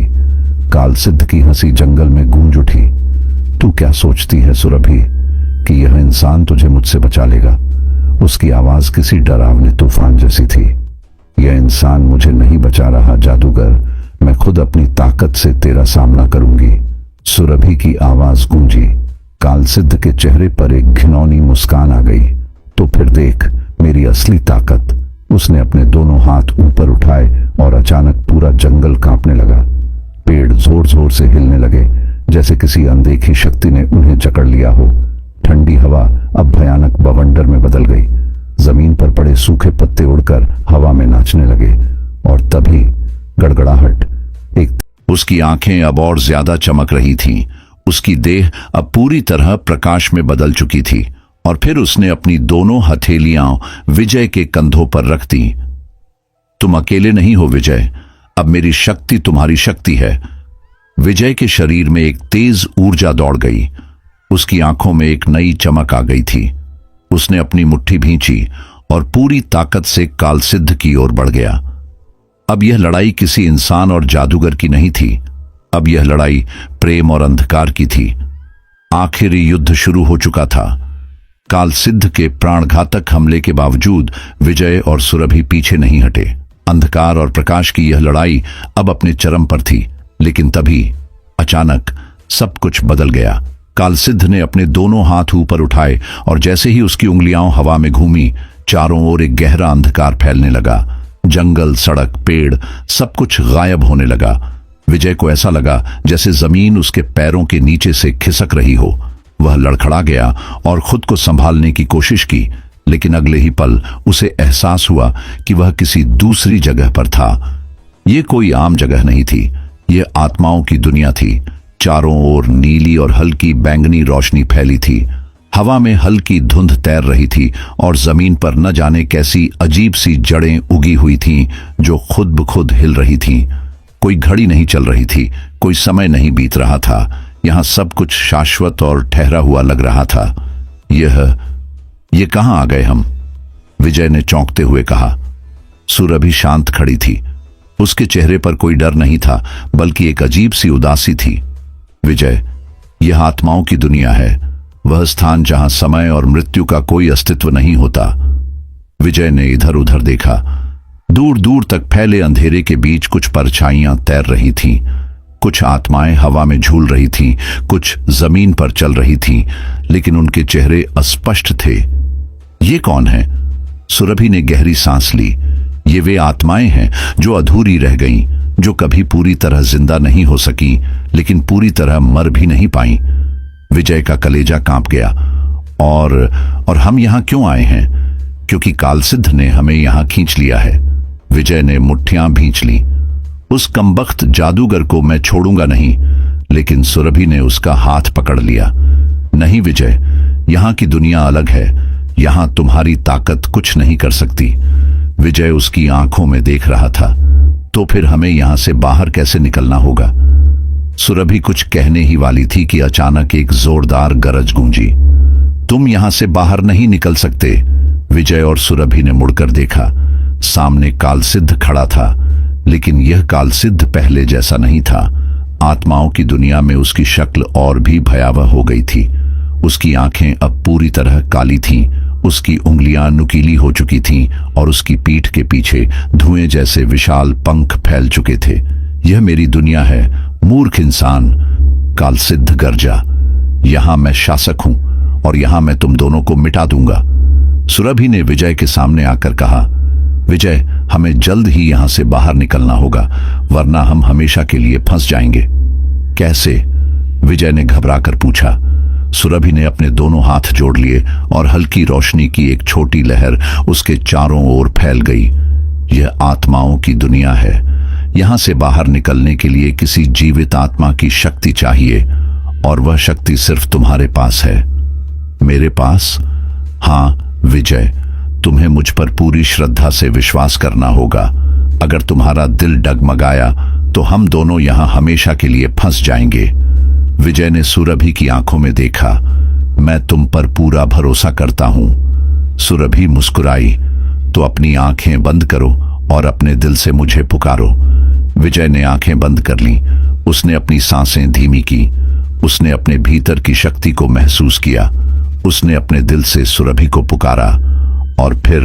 कालसिद्ध की हंसी जंगल में गूंज उठी। तू क्या सोचती है सुरभि कि यह इंसान तुझे मुझसे बचा लेगा? उसकी आवाज किसी डरावने तूफान जैसी थी। यह इंसान मुझे नहीं बचा रहा जादूगर, मैं खुद अपनी ताकत से तेरा सामना करूंगी। सुरभि की आवाज गूंजी। कालसिद्ध के चेहरे पर एक घिनौनी मुस्कान आ गई। तो फिर देख मेरी असली ताकत। उसने अपने दोनों हाथ ऊपर उठाए और अचानक पूरा जंगल कांपने लगा। पेड़ जोर जोर से हिलने लगे, जैसे किसी अनदेखी शक्ति ने उन्हें जकड़ लिया हो। ठंडी हवा अब भयानक बवंडर में बदल गई। जमीन पर पड़े सूखे पत्ते उड़कर हवा में नाचने लगे और तभी गड़गड़ाहट। एक उसकी आंखें अब और ज्यादा चमक रही थीं। उसकी देह अब पूरी तरह प्रकाश में बदल चुकी थी और फिर उसने अपनी दोनों हथेलियां विजय के कंधों पर रख दी। तुम अकेले नहीं हो विजय, अब मेरी शक्ति तुम्हारी शक्ति है। विजय के शरीर में एक तेज ऊर्जा दौड़ गई। उसकी आंखों में एक नई चमक आ गई थी। उसने अपनी मुट्ठी भींची और पूरी ताकत से कालसिद्ध की ओर बढ़ गया। अब यह लड़ाई किसी इंसान और जादूगर की नहीं थी। अब यह लड़ाई प्रेम और अंधकार की थी। आखिरी युद्ध शुरू हो चुका था। कालसिद्ध के प्राणघातक हमले के बावजूद विजय और सुरभि पीछे नहीं हटे। अंधकार और प्रकाश की यह लड़ाई अब अपने चरम पर थी। लेकिन तभी अचानक सब कुछ बदल गया। कालसिद्ध ने अपने दोनों हाथ ऊपर उठाए और जैसे ही उसकी उंगलियां हवा में घूमी, चारों ओर एक गहरा अंधकार फैलने लगा। जंगल, सड़क, पेड़, सब कुछ गायब होने लगा। विजय को ऐसा लगा जैसे जमीन उसके पैरों के नीचे से खिसक रही हो। वह लड़खड़ा गया और खुद को संभालने की कोशिश की, लेकिन अगले ही पल उसे एहसास हुआ कि वह किसी दूसरी जगह पर था। ये कोई आम जगह नहीं थी, ये आत्माओं की दुनिया थी। चारों ओर नीली और हल्की बैंगनी रोशनी फैली थी। हवा में हल्की धुंध तैर रही थी और जमीन पर न जाने कैसी अजीब सी जड़ें उगी हुई थीं जो खुद ब खुद हिल रही थीं। कोई घड़ी नहीं चल रही थी, कोई समय नहीं बीत रहा था। यहां सब कुछ शाश्वत और ठहरा हुआ लग रहा था। ये कहां आ गए हम? विजय ने चौंकते हुए कहा। सुरभि शांत खड़ी थी। उसके चेहरे पर कोई डर नहीं था, बल्कि एक अजीब सी उदासी थी। विजय, यह आत्माओं की दुनिया है, वह स्थान जहां समय और मृत्यु का कोई अस्तित्व नहीं होता। विजय ने इधर उधर देखा। दूर दूर तक फैले अंधेरे के बीच कुछ परछाइयां तैर रही थीं। कुछ आत्माएं हवा में झूल रही थीं, कुछ जमीन पर चल रही थीं, लेकिन उनके चेहरे अस्पष्ट थे। ये कौन है? सुरभि ने गहरी सांस ली। ये वे आत्माएं हैं जो अधूरी रह गईं, जो कभी पूरी तरह जिंदा नहीं हो सकी, लेकिन पूरी तरह मर भी नहीं पाईं। विजय का कलेजा कांप गया। और हम यहां क्यों आए हैं? क्योंकि कालसिद्ध ने हमें यहां खींच लिया है। विजय ने मुट्ठियां भींच ली। उस कमबख्त जादूगर को मैं छोड़ूंगा नहीं। लेकिन सुरभि ने उसका हाथ पकड़ लिया। नहीं विजय, यहां की दुनिया अलग है। यहां तुम्हारी ताकत कुछ नहीं कर सकती। विजय उसकी आंखों में देख रहा था। तो फिर हमें यहां से बाहर कैसे निकलना होगा? सुरभि कुछ कहने ही वाली थी कि अचानक एक जोरदार गरज गूंजी। तुम यहां से बाहर नहीं निकल सकते। विजय और सुरभि ने मुड़कर देखा। सामने कालसिद्ध खड़ा था, लेकिन यह कालसिद्ध पहले जैसा नहीं था। आत्माओं की दुनिया में उसकी शक्ल और भी भयावह हो गई थी। उसकी आंखें अब पूरी तरह काली थीं, उसकी उंगलियां नुकीली हो चुकी थीं और उसकी पीठ के पीछे धुएं जैसे विशाल पंख फैल चुके थे। यह मेरी दुनिया है, मूर्ख इंसान, कालसिद्ध गर्जा। यहां मैं शासक हूं और यहां मैं तुम दोनों को मिटा दूंगा। सुरभि ने विजय के सामने आकर कहा। विजय, हमें जल्द ही यहां से बाहर निकलना होगा, वरना हम हमेशा के लिए फंस जाएंगे। कैसे? विजय ने घबराकर पूछा। सुरभि ने अपने दोनों हाथ जोड़ लिए और हल्की रोशनी की एक छोटी लहर उसके चारों ओर फैल गई। यह आत्माओं की दुनिया है। यहां से बाहर निकलने के लिए किसी जीवित आत्मा की शक्ति चाहिए, और वह शक्ति सिर्फ तुम्हारे पास है। मेरे पास? हां विजय, तुम्हें मुझ पर पूरी श्रद्धा से विश्वास करना होगा। अगर तुम्हारा दिल डगमगाया तो हम दोनों यहां हमेशा के लिए फंस जाएंगे। विजय ने सुरभि की आंखों में देखा। मैं तुम पर पूरा भरोसा करता हूं। सुरभि मुस्कुराई। तो अपनी आंखें बंद करो और अपने दिल से मुझे पुकारो। विजय ने आंखें बंद कर लीं। उसने अपनी सांसें धीमी की। उसने अपने भीतर की शक्ति को महसूस किया। उसने अपने दिल से सुरभि को पुकारा और फिर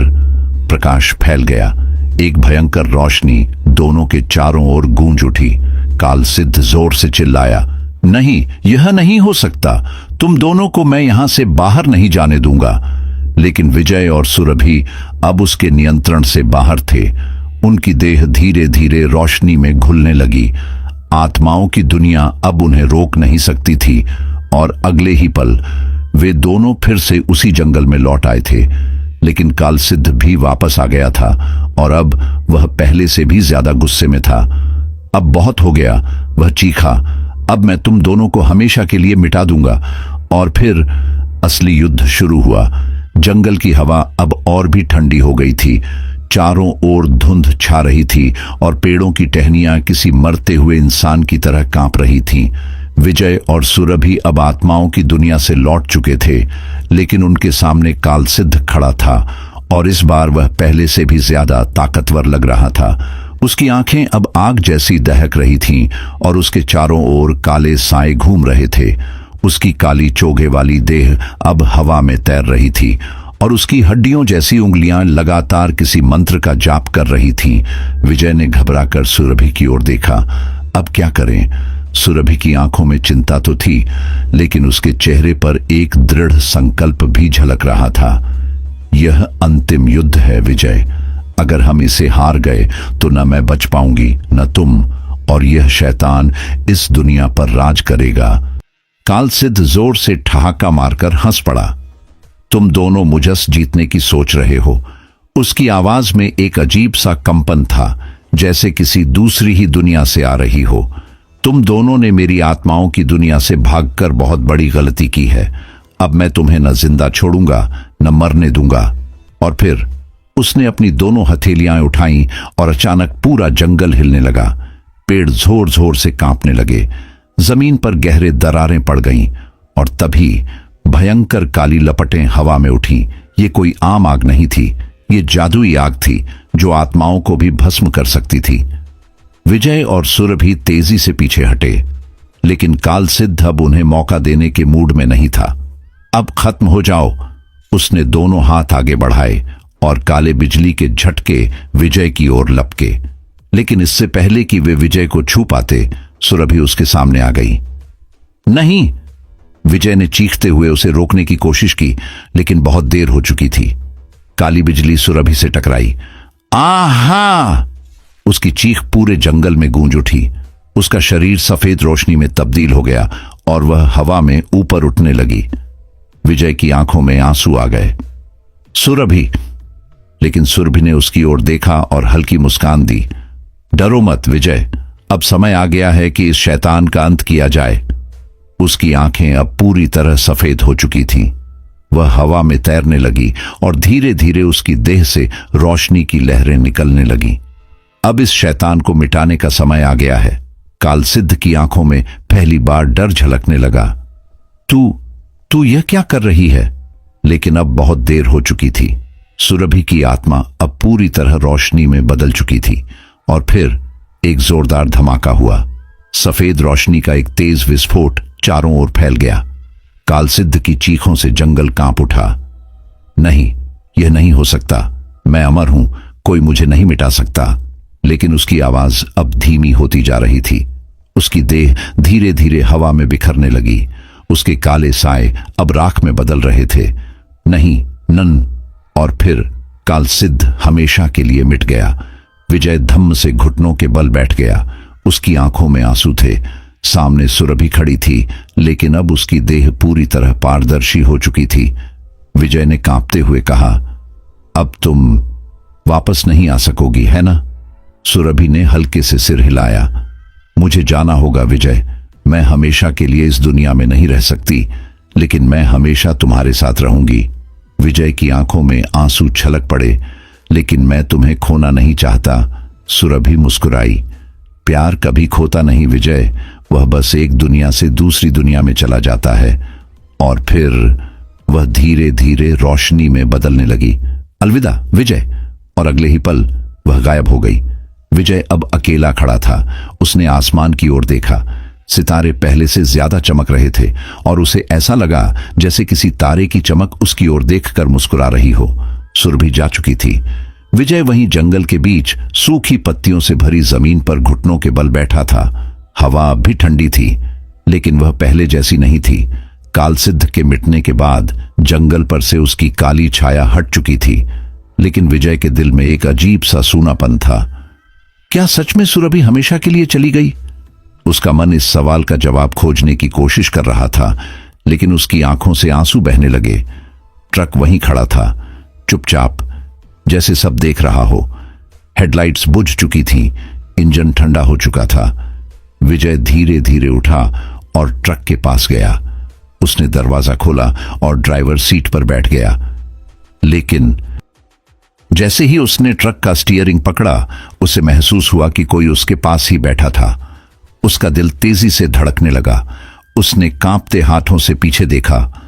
प्रकाश फैल गया। एक भयंकर रोशनी दोनों के चारों ओर गूंज उठी। कालसिद्ध जोर से चिल्लाया, नहीं, यह नहीं हो सकता। तुम दोनों को मैं यहां से बाहर नहीं जाने दूंगा। लेकिन विजय और सुरभि अब उसके नियंत्रण से बाहर थे। उनकी देह धीरे धीरे रोशनी में घुलने लगी। आत्माओं की दुनिया अब उन्हें रोक नहीं सकती थी और अगले ही पल वे दोनों फिर से उसी जंगल में लौट आए थे। लेकिन कालसिद्ध भी वापस आ गया था और अब वह पहले से भी ज्यादा गुस्से में था। अब बहुत हो गया, वह चीखा। अब मैं तुम दोनों को हमेशा के लिए मिटा दूंगा। और फिर असली युद्ध शुरू हुआ। जंगल की हवा अब और भी ठंडी हो गई थी। चारों ओर धुंध छा रही थी और पेड़ों की टहनियां किसी मरते हुए इंसान की तरह कांप रही थीं। विजय और सुरभि अब आत्माओं की दुनिया से लौट चुके थे, लेकिन उनके सामने कालसिद्ध खड़ा था और इस बार वह पहले से भी ज्यादा ताकतवर लग रहा था। उसकी आंखें अब आग जैसी दहक रही थीं और उसके चारों ओर काले साए घूम रहे थे। उसकी काली चोगे वाली देह अब हवा में तैर रही थी और उसकी हड्डियों जैसी उंगलियां लगातार किसी मंत्र का जाप कर रही थीं। विजय ने घबराकर सुरभि की ओर देखा। अब क्या करें? सुरभि की आंखों में चिंता तो थी, लेकिन उसके चेहरे पर एक दृढ़ संकल्प भी झलक रहा था। यह अंतिम युद्ध है विजय। अगर हम इसे हार गए तो न मैं बच पाऊंगी, न तुम, और यह शैतान इस दुनिया पर राज करेगा। कालसिद्ध जोर से ठहाका मारकर हंस पड़ा। तुम दोनों मुझस जीतने की सोच रहे हो। उसकी आवाज में एक अजीब सा कंपन था, जैसे किसी दूसरी ही दुनिया से आ रही हो। तुम दोनों ने मेरी आत्माओं की दुनिया से भागकर बहुत बड़ी गलती की है। अब मैं तुम्हें न जिंदा छोड़ूंगा न मरने दूंगा। और फिर उसने अपनी दोनों हथेलियां उठाईं और अचानक पूरा जंगल हिलने लगा। पेड़ जोर जोर से कांपने लगे, जमीन पर गहरे दरारें पड़ गईं और तभी भयंकर काली लपटें हवा में उठी। ये कोई आम आग नहीं थी, ये जादुई आग थी जो आत्माओं को भी भस्म कर सकती थी। विजय और सुरभि तेजी से पीछे हटे, लेकिन कालसिद्ध अब उन्हें मौका देने के मूड में नहीं था। अब खत्म हो जाओ, उसने दोनों हाथ आगे बढ़ाए और काले बिजली के झटके विजय की ओर लपके। लेकिन इससे पहले कि वे विजय को छू पाते, सुरभि उसके सामने आ गई। नहीं! विजय ने चीखते हुए उसे रोकने की कोशिश की, लेकिन बहुत देर हो चुकी थी। काली बिजली सुरभि से टकराई। आहा! उसकी चीख पूरे जंगल में गूंज उठी। उसका शरीर सफेद रोशनी में तब्दील हो गया और वह हवा में ऊपर उठने लगी। विजय की आंखों में आंसू आ गए। सुरभि! लेकिन सुरभि ने उसकी ओर देखा और हल्की मुस्कान दी। डरो मत विजय, अब समय आ गया है कि इस शैतान का अंत किया जाए। उसकी आंखें अब पूरी तरह सफेद हो चुकी थीं। वह हवा में तैरने लगी और धीरे धीरे उसकी देह से रोशनी की लहरें निकलने लगीं। अब इस शैतान को मिटाने का समय आ गया है। कालसिद्ध की आंखों में पहली बार डर झलकने लगा। तू यह क्या कर रही है? लेकिन अब बहुत देर हो चुकी थी। सुरभि की आत्मा अब पूरी तरह रोशनी में बदल चुकी थी और फिर एक जोरदार धमाका हुआ। सफेद रोशनी का एक तेज विस्फोट चारों ओर फैल गया। कालसिद्ध की चीखों से जंगल कांप उठा। नहीं, यह नहीं हो सकता। मैं अमर हूं, कोई मुझे नहीं मिटा सकता। लेकिन उसकी आवाज अब धीमी होती जा रही थी। उसकी देह धीरे धीरे हवा में बिखरने लगी। उसके काले साए अब राख में बदल रहे थे। नहीं, नन। और फिर कालसिद्ध हमेशा के लिए मिट गया। विजय धम्म से घुटनों के बल बैठ गया। उसकी आंखों में आंसू थे। सामने सुरभि खड़ी थी, लेकिन अब उसकी देह पूरी तरह पारदर्शी हो चुकी थी। विजय ने कांपते हुए कहा, अब तुम वापस नहीं आ सकोगी, है ना? सुरभि ने हल्के से सिर हिलाया। मुझे जाना होगा विजय। मैं हमेशा के लिए इस दुनिया में नहीं रह सकती, लेकिन मैं हमेशा तुम्हारे साथ रहूंगी। विजय की आंखों में आंसू छलक पड़े। लेकिन मैं तुम्हें खोना नहीं चाहता। सुरभि मुस्कुराई। प्यार कभी खोता नहीं विजय, वह बस एक दुनिया से दूसरी दुनिया में चला जाता है। और फिर वह धीरे धीरे रोशनी में बदलने लगी। अलविदा विजय। और अगले ही पल वह गायब हो गई। विजय अब अकेला खड़ा था। उसने आसमान की ओर देखा। सितारे पहले से ज्यादा चमक रहे थे और उसे ऐसा लगा जैसे किसी तारे की चमक उसकी ओर देखकर मुस्कुरा रही हो। सुरभि जा चुकी थी। विजय वहीं जंगल के बीच सूखी पत्तियों से भरी जमीन पर घुटनों के बल बैठा था। हवा अब भी ठंडी थी, लेकिन वह पहले जैसी नहीं थी। कालसिद्ध के मिटने के बाद जंगल पर से उसकी काली छाया हट चुकी थी, लेकिन विजय के दिल में एक अजीब सा सूनापन था। क्या सच में सुरभि हमेशा के लिए चली गई? उसका मन इस सवाल का जवाब खोजने की कोशिश कर रहा था, लेकिन उसकी आंखों से आंसू बहने लगे। ट्रक वहीं खड़ा था, चुपचाप, जैसे सब देख रहा हो। हेडलाइट्स बुझ चुकी थीं, इंजन ठंडा हो चुका था। विजय धीरे धीरे उठा और ट्रक के पास गया। उसने दरवाजा खोला और ड्राइवर सीट पर बैठ गया। लेकिन जैसे ही उसने ट्रक का स्टीयरिंग पकड़ा, उसे महसूस हुआ कि कोई उसके पास ही बैठा था। उसका दिल तेजी से धड़कने लगा। उसने कांपते हाथों से पीछे देखा।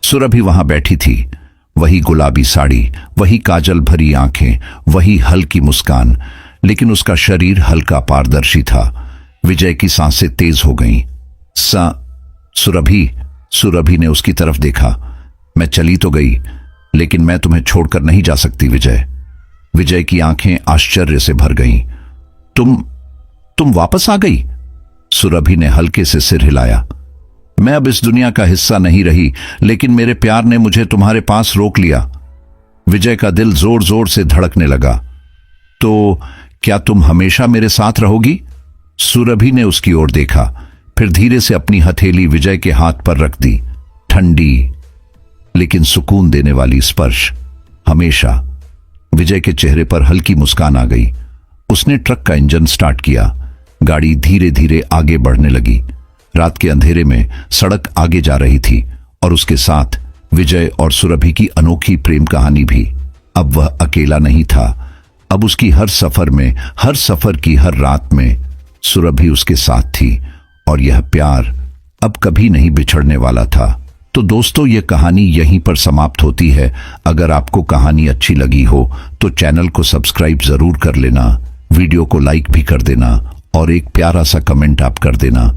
सुरभि वहां बैठी थी। वही गुलाबी साड़ी, वही काजल भरी आंखें, वही हल्की मुस्कान, लेकिन उसका शरीर हल्का पारदर्शी था। विजय की सांसें तेज हो गईं। सुरभि ने उसकी तरफ देखा। मैं चली तो गई, लेकिन मैं तुम्हें छोड़कर नहीं जा सकती विजय। विजय की आंखें आश्चर्य से भर गईं। तुम वापस आ गई? सुरभि ने हल्के से सिर हिलाया। मैं अब इस दुनिया का हिस्सा नहीं रही, लेकिन मेरे प्यार ने मुझे तुम्हारे पास रोक लिया। विजय का दिल जोर जोर से धड़कने लगा। तो क्या तुम हमेशा मेरे साथ रहोगी? सुरभि ने उसकी ओर देखा, फिर धीरे से अपनी हथेली विजय के हाथ पर रख दी। ठंडी, लेकिन सुकून देने वाली स्पर्श हमेशा। विजय के चेहरे पर हल्की मुस्कान आ गई। उसने ट्रक का इंजन स्टार्ट किया। गाड़ी धीरे धीरे आगे बढ़ने लगी। रात के अंधेरे में सड़क आगे जा रही थी और उसके साथ विजय और सुरभि की अनोखी प्रेम कहानी भी। अब वह अकेला नहीं था। अब उसकी हर सफर में, हर सफर की हर रात में सुरभि उसके साथ थी और यह प्यार अब कभी नहीं बिछड़ने वाला था। तो दोस्तों, यह कहानी यहीं पर समाप्त होती है। अगर आपको कहानी अच्छी लगी हो तो चैनल को सब्सक्राइब जरूर कर लेना, वीडियो को लाइक भी कर देना और एक प्यारा सा कमेंट आप कर देना।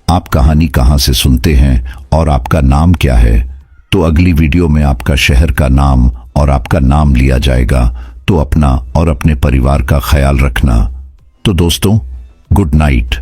आप कहानी कहां से सुनते हैं और आपका नाम क्या है, तो अगली वीडियो में आपका शहर का नाम और आपका नाम लिया जाएगा। तो अपना और अपने परिवार का ख्याल रखना। तो दोस्तों, गुड नाइट।